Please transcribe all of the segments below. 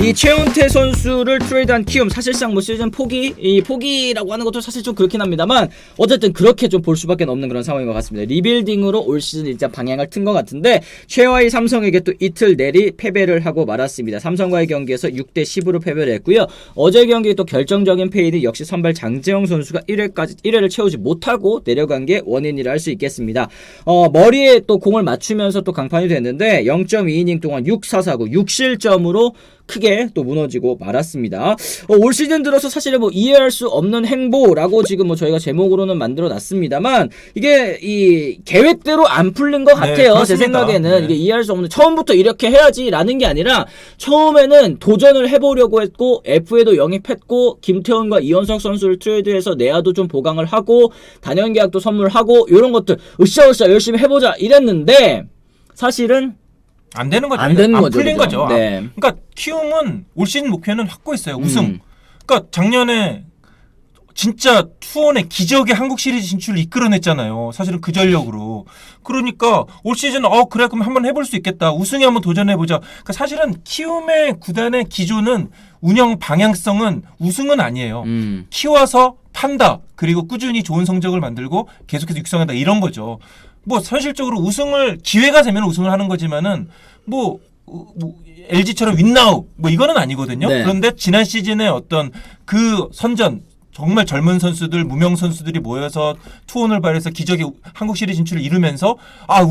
이 최원태 선수를 트레이드한 키움 사실상 뭐 시즌 포기라고 하는 것도 사실 좀 그렇긴 합니다만 어쨌든 그렇게 좀 볼 수밖에 없는 그런 상황인 것 같습니다. 리빌딩으로 올 시즌 일단 방향을 튼 것 같은데 최하위 삼성에게 또 이틀 내리 패배를 하고 말았습니다. 삼성과의 경기에서 6대10으로 패배를 했고요. 어제 경기 또 결정적인 페이드 역시 선발 장재영 선수가 1회를 채우지 못하고 내려간 게 원인이라 할 수 있겠습니다. 머리에 또 공을 맞추면서 또 강판이 됐는데 0.2이닝 동안 6사사구 6실점으로 크게 또 무너지고 말았습니다. 올 시즌 들어서 사실 뭐 이해할 수 없는 행보라고 지금 뭐 저희가 제목으로는 만들어 놨습니다만 이게 이 계획대로 안 풀린 것 같아요. 네, 제 생각에는 네. 이게 이해할 수 없는 처음부터 이렇게 해야지라는 게 아니라 처음에는 도전을 해보려고 했고 FA도 영입했고 김태훈과 이원석 선수를 트레이드해서 내야도 좀 보강을 하고 단연 계약도 선물하고 이런 것들 으쌰으쌰 열심히 해보자 이랬는데 사실은 안 되는 거죠. 안 되는 거죠. 풀린 그죠? 거죠. 네. 그러니까 키움은 올 시즌 목표는 확고했어요. 우승. 그러니까 작년에 진짜 투혼의 기적의 한국 시리즈 진출을 이끌어냈잖아요. 사실은 그 전력으로. 그러니까 올 시즌 그래 그럼 한번 해볼 수 있겠다. 우승에 한번 도전해보자. 그러니까 사실은 키움의 구단의 기조는 운영 방향성은 우승은 아니에요. 키워서 판다. 그리고 꾸준히 좋은 성적을 만들고 계속해서 육성한다. 이런 거죠. 뭐 현실적으로 우승을 기회가 되면 우승을 하는 거지만은 뭐 LG처럼 윈나우 뭐 이거는 아니거든요. 네. 그런데 지난 시즌에 어떤 그 선전 정말 젊은 선수들, 무명 선수들이 모여서 투혼을 발휘해서 기적의 한국 시리즈 진출을 이루면서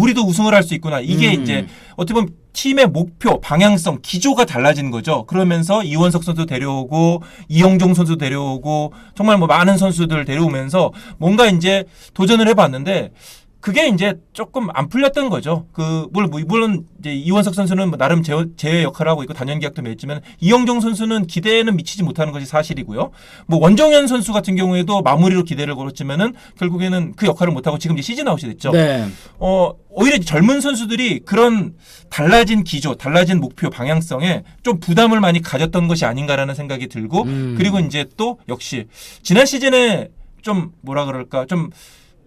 우리도 우승을 할 수 있구나. 이게 이제 어떻게 보면 팀의 목표, 방향성, 기조가 달라진 거죠. 그러면서 이원석 선수 데려오고 이영종 선수 데려오고 정말 뭐 많은 선수들 데려오면서 뭔가 이제 도전을 해봤는데 그게 이제 조금 안 풀렸던 거죠. 물론 이제 이원석 선수는 나름 제외 역할을 하고 있고 단연 계약도 맺지만 이영종 선수는 기대에는 미치지 못하는 것이 사실이고요. 뭐 원정현 선수 같은 경우에도 마무리로 기대를 걸었지만은 결국에는 그 역할을 못하고 지금 이제 시즌 아웃이 됐죠. 네. 오히려 젊은 선수들이 그런 달라진 기조, 달라진 목표, 방향성에 좀 부담을 많이 가졌던 것이 아닌가라는 생각이 들고 그리고 이제 또 역시 지난 시즌에 좀 뭐라 그럴까 좀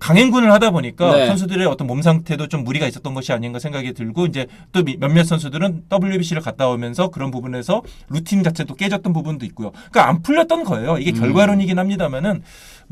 강행군을 하다 보니까 네. 선수들의 어떤 몸 상태도 좀 무리가 있었던 것이 아닌가 생각이 들고 이제 또 몇몇 선수들은 WBC를 갔다 오면서 그런 부분에서 루틴 자체도 깨졌던 부분도 있고요. 그러니까 안 풀렸던 거예요. 이게 결과론이긴 합니다만은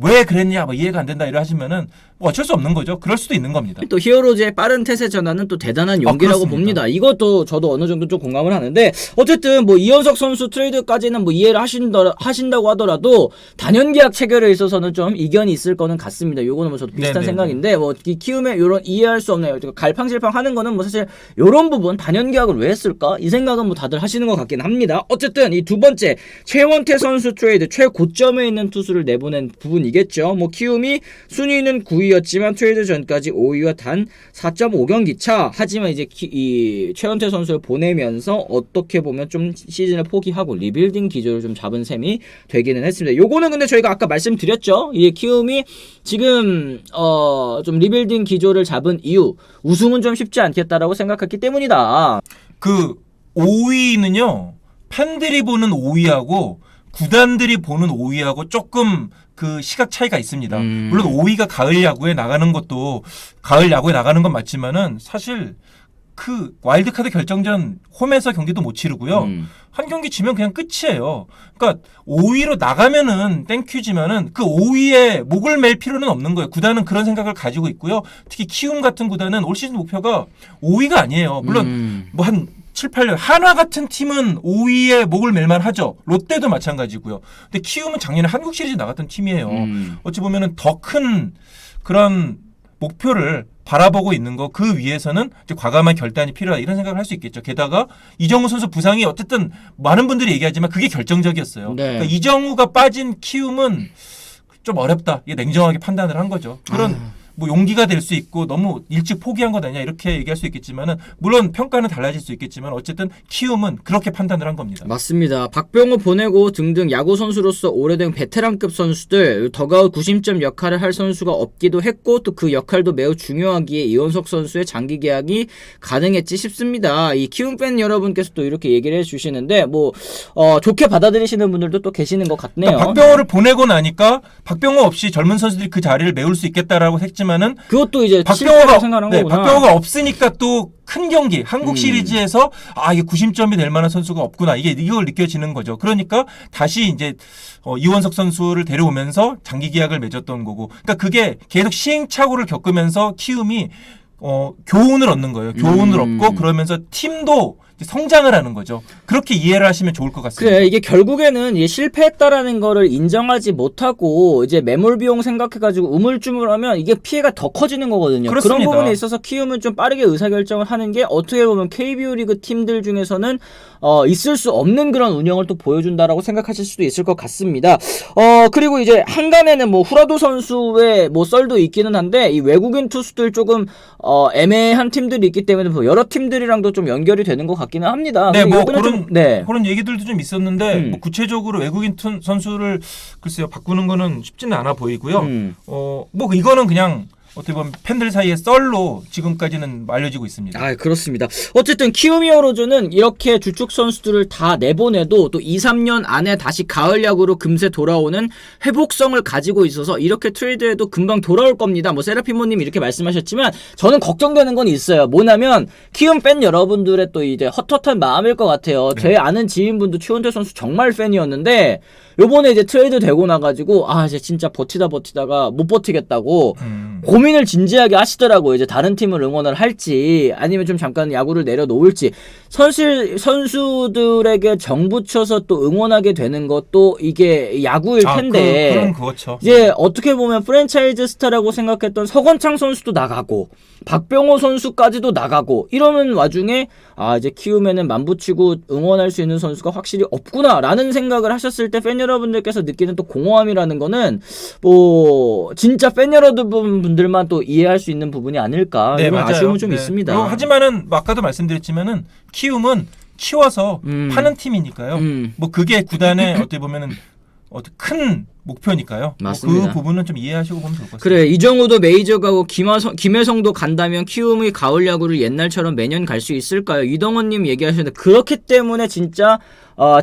왜 그랬냐 뭐 이해가 안 된다 이러 하시면은 뭐 어쩔 수 없는 거죠. 그럴 수도 있는 겁니다. 또 히어로즈의 빠른 태세 전환은 또 대단한 용기라고 봅니다. 이것도 저도 어느 정도 좀 공감을 하는데 어쨌든 뭐 이현석 선수 트레이드까지는 뭐 이해를 하신다고 하더라도 단연 계약 체결에 있어서는 좀 이견이 있을 거는 같습니다. 요거는 뭐 저도 비슷한 네네네. 생각인데 뭐 이 키움의 요런 이해할 수 없는 갈팡질팡 하는 거는 뭐 사실 요런 부분 단연 계약을 왜 했을까? 이 생각은 뭐 다들 하시는 것 같긴 합니다. 어쨌든 이 두 번째 최원태 선수 트레이드 최고점에 있는 투수를 내보낸 부분이겠죠. 뭐 키움이 순위는 9위였지만 트레이드 전까지 5위와 단 4.5경기 차. 하지만 이제 이 최원태 선수를 보내면서 어떻게 보면 좀 시즌을 포기하고 리빌딩 기조를 좀 잡은 셈이 되기는 했습니다. 요거는 근데 저희가 아까 말씀드렸죠. 이 키움이 지금 좀 리빌딩 기조를 잡은 이유 우승은 좀 쉽지 않겠다라고 생각했기 때문이다. 그 5위는요. 팬들이 보는 5위하고 구단들이 보는 5위하고 조금 그 시각 차이가 있습니다. 물론 5위가 가을 야구에 나가는 것도 가을 야구에 나가는 건 맞지만은 사실 그 와일드카드 결정전 홈에서 경기도 못 치르고요. 한 경기 지면 그냥 끝이에요. 그러니까 5위로 나가면은 땡큐지만은 그 5위에 목을 맬 필요는 없는 거예요. 구단은 그런 생각을 가지고 있고요. 특히 키움 같은 구단은 올 시즌 목표가 5위가 아니에요. 물론 뭐 한 7, 8년 한화 같은 팀은 5위에 목을 맬만 하죠. 롯데도 마찬가지고요. 근데 키움은 작년에 한국 시리즈 나갔던 팀이에요. 어찌 보면은 더 큰 그런 목표를 바라보고 있는 거 그 위에서는 이제 과감한 결단이 필요하다 이런 생각을 할 수 있겠죠. 게다가 이정우 선수 부상이 어쨌든 많은 분들이 얘기하지만 그게 결정적이었어요. 네. 그러니까 이정우가 빠진 키움은 좀 어렵다. 이게 냉정하게 판단을 한 거죠. 그런 뭐 용기가 될 수 있고 너무 일찍 포기한 것 아니냐 이렇게 얘기할 수 있겠지만은 물론 평가는 달라질 수 있겠지만 어쨌든 키움은 그렇게 판단을 한 겁니다. 맞습니다. 박병호 보내고 등등 야구 선수로서 오래된 베테랑급 선수들 더가웃 구심점 역할을 할 선수가 없기도 했고 또 그 역할도 매우 중요하기에 이원석 선수의 장기 계약이 가능했지 싶습니다. 이 키움 팬 여러분께서 또 이렇게 얘기를 해주시는데 뭐 좋게 받아들이시는 분들도 또 계시는 것 같네요. 그러니까 박병호를 보내고 나니까 박병호 없이 젊은 선수들이 그 자리를 메울 수 있겠다라고 했지만 하지만은 그것도 이제 박병호가 생각하는 거구나. 박병호가 없으니까 또 큰 경기 한국 시리즈에서 이게 90점이 될 만한 선수가 없구나 이걸 느껴지는 거죠. 그러니까 다시 이제 이원석 선수를 데려오면서 장기 계약을 맺었던 거고, 그러니까 그게 계속 시행착오를 겪으면서 키움이 교훈을 얻는 거예요. 교훈을 얻고 그러면서 팀도 성장을 하는 거죠. 그렇게 이해를 하시면 좋을 것 같습니다. 그래, 이게 결국에는 이게 실패했다라는 거를 인정하지 못하고 이제 매몰 비용 생각해가지고 우물쭈물하면 이게 피해가 더 커지는 거거든요. 그렇습니다. 그런 부분에 있어서 키움은 좀 빠르게 의사결정을 하는 게 어떻게 보면 KBO 리그 팀들 중에서는 있을 수 없는 그런 운영을 또 보여준다라고 생각하실 수도 있을 것 같습니다. 그리고 이제 한간에는 뭐 후라도 선수의 뭐 썰도 있기는 한데 이 외국인 투수들 조금 애매한 팀들이 있기 때문에 뭐 여러 팀들이랑도 좀 연결이 되는 것 같기는 합니다. 네, 뭐 그런 그런 얘기들도 좀 있었는데 뭐 구체적으로 외국인 선수를 글쎄요 바꾸는 거는 쉽지는 않아 보이고요. 뭐 이거는 그냥 어떻게 보면 팬들 사이에 썰로 지금까지는 알려지고 있습니다. 아, 그렇습니다. 어쨌든 키움 히어로즈는 이렇게 주축 선수들을 다 내보내도 또 2, 3년 안에 다시 가을 야구로 금세 돌아오는 회복성을 가지고 있어서 이렇게 트레이드해도 금방 돌아올 겁니다. 뭐 세라피모님 이렇게 말씀하셨지만 저는 걱정되는 건 있어요. 뭐냐면 키움 팬 여러분들의 또 이제 헛헛한 마음일 것 같아요. 제 아는 지인분도 최원태 선수 정말 팬이었는데 요번에 이제 트레이드 되고 나가지고 이제 진짜 버티다가 못 버티겠다고 고민을 진지하게 하시더라고요. 이제 다른 팀을 응원을 할지 아니면 좀 잠깐 야구를 내려놓을지. 선수들에게 정 붙여서 또 응원하게 되는 것도 이게 야구일 텐데 그럼 그렇죠. 이제 어떻게 보면 프랜차이즈 스타라고 생각했던 서건창 선수도 나가고 박병호 선수까지도 나가고 이러는 와중에 이제 키움에는 만붙이고 응원할 수 있는 선수가 확실히 없구나라는 생각을 하셨을 때 팬 여러분들께서 느끼는 또 공허함이라는 거는 뭐 진짜 팬 여러분들만 또 이해할 수 있는 부분이 아닐까 이런 맞아요. 아쉬움은 좀 있습니다. 하지만은 아까도 말씀드렸지만은 키움은 키워서 파는 팀이니까요. 뭐 그게 구단의 어떻게 보면은 큰 목표니까요. 맞습니다. 그 부분은 좀 이해하시고 보면 좋을 것 같습니다. 그래, 이정우도 메이저 가고 김혜성도 간다면 키움의 가을 야구를 옛날처럼 매년 갈 수 있을까요? 이동원님 얘기하셨는데 그렇기 때문에 진짜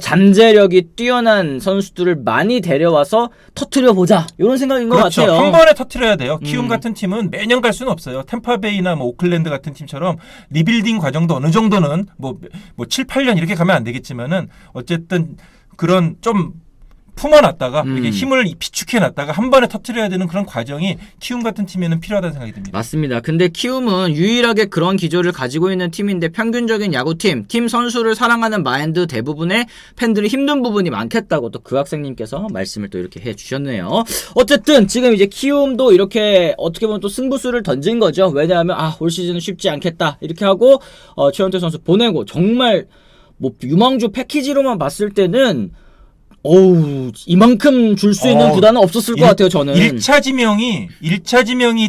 잠재력이 뛰어난 선수들을 많이 데려와서 터트려보자 이런 생각인 것 그렇죠. 같아요. 한 번에 터트려야 돼요. 키움 같은 팀은 매년 갈 수는 없어요. 템파베이나 뭐 오클랜드 같은 팀처럼 리빌딩 과정도 어느 정도는 뭐 7, 8년 이렇게 가면 안 되겠지만은 어쨌든 그런 좀 품어놨다가 이렇게 힘을 비축해놨다가 한 번에 터트려야 되는 그런 과정이 키움 같은 팀에는 필요하다는 생각이 듭니다. 맞습니다. 근데 키움은 유일하게 그런 기조를 가지고 있는 팀인데 평균적인 야구팀, 팀 선수를 사랑하는 마인드 대부분의 팬들이 힘든 부분이 많겠다고 또 그 학생님께서 말씀을 또 이렇게 해주셨네요. 어쨌든 지금 이제 키움도 이렇게 어떻게 보면 또 승부수를 던진 거죠. 왜냐하면 올 시즌은 쉽지 않겠다 이렇게 하고 최원태 선수 보내고 정말 뭐 유망주 패키지로만 봤을 때는 이만큼 줄 수 있는 구단은 없었을 것 같아요, 저는. 1차 지명이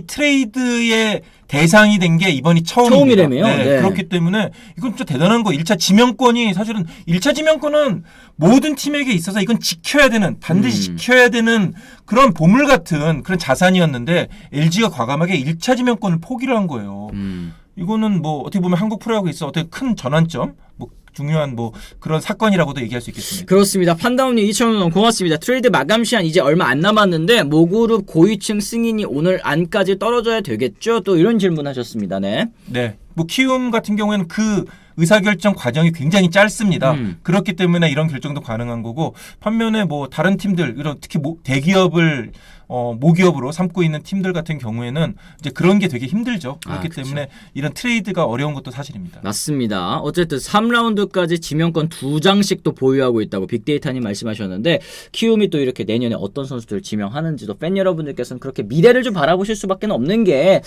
트레이드의 대상이 된 게 이번이 처음이라며요. 네. 그렇기 때문에 이건 진짜 대단한 거. 1차 지명권이 사실은 1차 지명권은 모든 팀에게 있어서 이건 반드시 지켜야 되는 그런 보물 같은 그런 자산이었는데 LG가 과감하게 1차 지명권을 포기를 한 거예요. 이거는 뭐 어떻게 보면 한국 프로야구에 있어 어떻게 큰 전환점, 뭐 중요한 뭐 그런 사건이라고도 얘기할 수 있겠습니다. 그렇습니다. 판다운님 2,000원 고맙습니다. 트레이드 마감 시한 이제 얼마 안 남았는데 모그룹 고위층 승인이 오늘 안까지 떨어져야 되겠죠? 또 이런 질문하셨습니다. 네. 뭐 키움 같은 경우에는 그 의사결정 과정이 굉장히 짧습니다. 그렇기 때문에 이런 결정도 가능한 거고, 반면에 뭐 다른 팀들, 특히 대기업을 모기업으로 삼고 있는 팀들 같은 경우에는 이제 그런 게 되게 힘들죠. 그렇기 때문에 이런 트레이드가 어려운 것도 사실입니다. 맞습니다. 어쨌든 3라운드까지 지명권 2장씩 또 보유하고 있다고 빅데이터님 말씀하셨는데 키움이 또 이렇게 내년에 어떤 선수들을 지명하는지도 팬 여러분들께서는 그렇게 미래를 좀 바라보실 수밖에 없는 게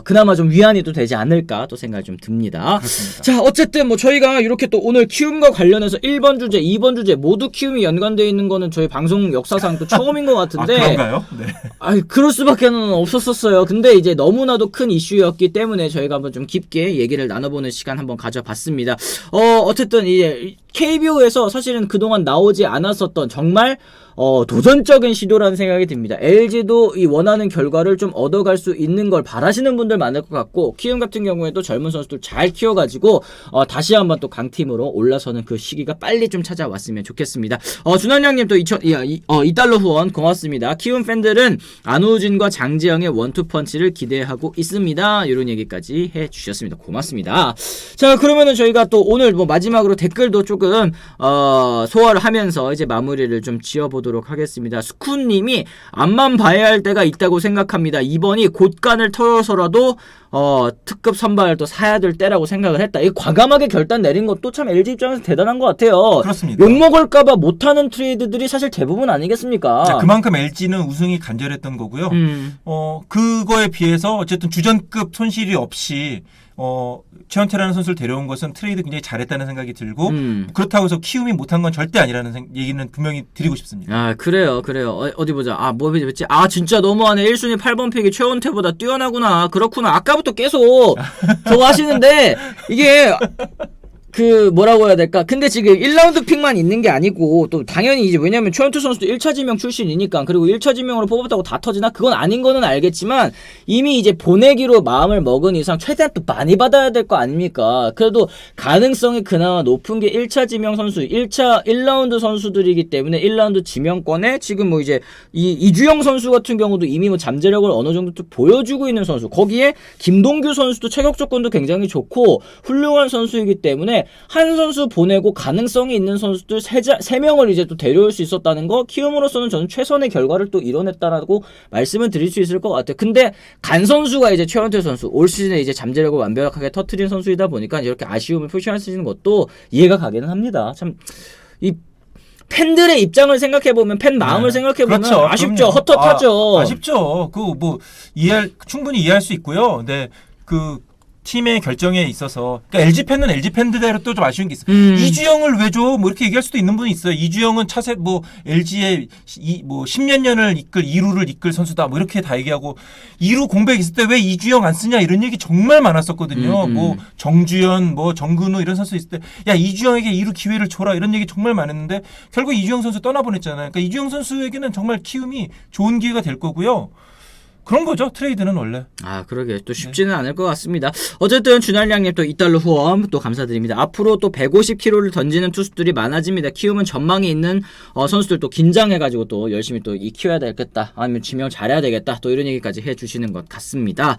그나마 좀 위안이 또 되지 않을까 또 생각이 좀 듭니다. 그렇습니다. 자, 어쨌든 뭐 저희가 이렇게 또 오늘 키움과 관련해서 1번 주제, 2번 주제 모두 키움이 연관되어 있는 거는 저희 방송 역사상 또 처음인 것 같은데 그런가요? 네. 그럴 수밖에 없었었어요. 근데 이제 너무나도 큰 이슈였기 때문에 저희가 한번 좀 깊게 얘기를 나눠보는 시간 한번 가져봤습니다. 어쨌든 이제 KBO에서 사실은 그동안 나오지 않았었던 정말 도전적인 시도라는 생각이 듭니다. LG도 이 원하는 결과를 좀 얻어갈 수 있는 걸 바라시는 분들 많을 것 같고, 키움 같은 경우에도 젊은 선수들 잘 키워가지고 다시 한번 또 강팀으로 올라서는 그 시기가 빨리 좀 찾아왔으면 좋겠습니다. 준환형님 또 2달러 후원 고맙습니다. 키움 팬들은 안우진과 장지영의 원투펀치를 기대하고 있습니다. 이런 얘기까지 해주셨습니다. 고맙습니다. 자, 그러면은 저희가 또 오늘 뭐 마지막으로 댓글도 조금 소화를 하면서 이제 마무리를 좀 지어보도록 하겠습니다. 스쿠님이 앞만 봐야 할 때가 있다고 생각합니다. 이번이 곳간을 털어서라도 특급 선발을 또 사야 될 때라고 생각을 했다. 이 과감하게 결단 내린 것도 참 LG 입장에서 대단한 것 같아요. 그렇습니다. 욕먹을까봐 못하는 트레이드들이 사실 대부분 아니겠습니까? 자, 그만큼 LG는 우승이 간절했던 거고요. 그거에 비해서 어쨌든 주전급 손실이 없이 최원태라는 선수를 데려온 것은 트레이드 굉장히 잘했다는 생각이 들고, 그렇다고 해서 키움이 못한 건 절대 아니라는 얘기는 분명히 드리고 싶습니다. 아, 그래요. 어디 보자. 뭐 했지? 진짜 너무하네. 1순위 8번 픽이 최원태보다 뛰어나구나. 그렇구나. 아까부터 계속 저거 하시는데, 이게, 뭐라고 해야 될까? 근데 지금 1라운드 픽만 있는 게 아니고, 또 당연히 이제 왜냐면 최원태 선수도 1차 지명 출신이니까, 그리고 1차 지명으로 뽑았다고 다 터지나? 그건 아닌 거는 알겠지만, 이미 이제 보내기로 마음을 먹은 이상 최대한 또 많이 받아야 될 거 아닙니까? 그래도 가능성이 그나마 높은 게 1차 지명 선수, 1라운드 선수들이기 때문에 1라운드 지명권에 지금 뭐 이제 이주영 선수 같은 경우도 이미 뭐 잠재력을 어느 정도 또 보여주고 있는 선수, 거기에 김동규 선수도 체격 조건도 굉장히 좋고 훌륭한 선수이기 때문에 한 선수 보내고 가능성이 있는 선수들 3명을 이제 또 데려올 수 있었다는 거, 키움으로서는 저는 최선의 결과를 또 이뤄냈다라고 말씀을 드릴 수 있을 것 같아요. 근데 간 선수가 이제 최원태 선수, 올 시즌에 이제 잠재력을 완벽하게 터트린 선수이다 보니까 이렇게 아쉬움을 표시하시는 것도 이해가 가기는 합니다. 참, 이 팬들의 입장을 생각해보면, 팬 마음을 생각해보면 그렇죠. 아쉽죠. 그럼요. 헛헛하죠. 아쉽죠. 충분히 이해할 수 있고요. 근데 팀의 결정에 있어서, 그러니까 LG 팬은 LG 팬들대로 또 좀 아쉬운 게 있어요. 이주영을 왜 줘? 뭐 이렇게 얘기할 수도 있는 분이 있어요. 이주영은 차세 LG의 10몇 년을 이끌 2루를 이끌 선수다. 뭐 이렇게 다 얘기하고, 2루 공백 있을 때 왜 이주영 안 쓰냐 이런 얘기 정말 많았었거든요. 뭐 정주현, 뭐 정근우 이런 선수 있을 때, 야 이주영에게 2루 기회를 줘라 이런 얘기 정말 많았는데, 결국 이주영 선수 떠나보냈잖아요. 그러니까 이주영 선수에게는 정말 키움이 좋은 기회가 될 거고요. 그런 거죠, 트레이드는 원래. 그러게 또 쉽지는 않을 것 같습니다. 어쨌든 준할량님 또 2달러 후원 또 감사드립니다. 앞으로 또 150km를 던지는 투수들이 많아집니다. 키움은 전망이 있는 선수들 또 긴장해가지고 또 열심히 또 키워야 되겠다, 아니면 지명 잘해야 되겠다, 또 이런 얘기까지 해주시는 것 같습니다.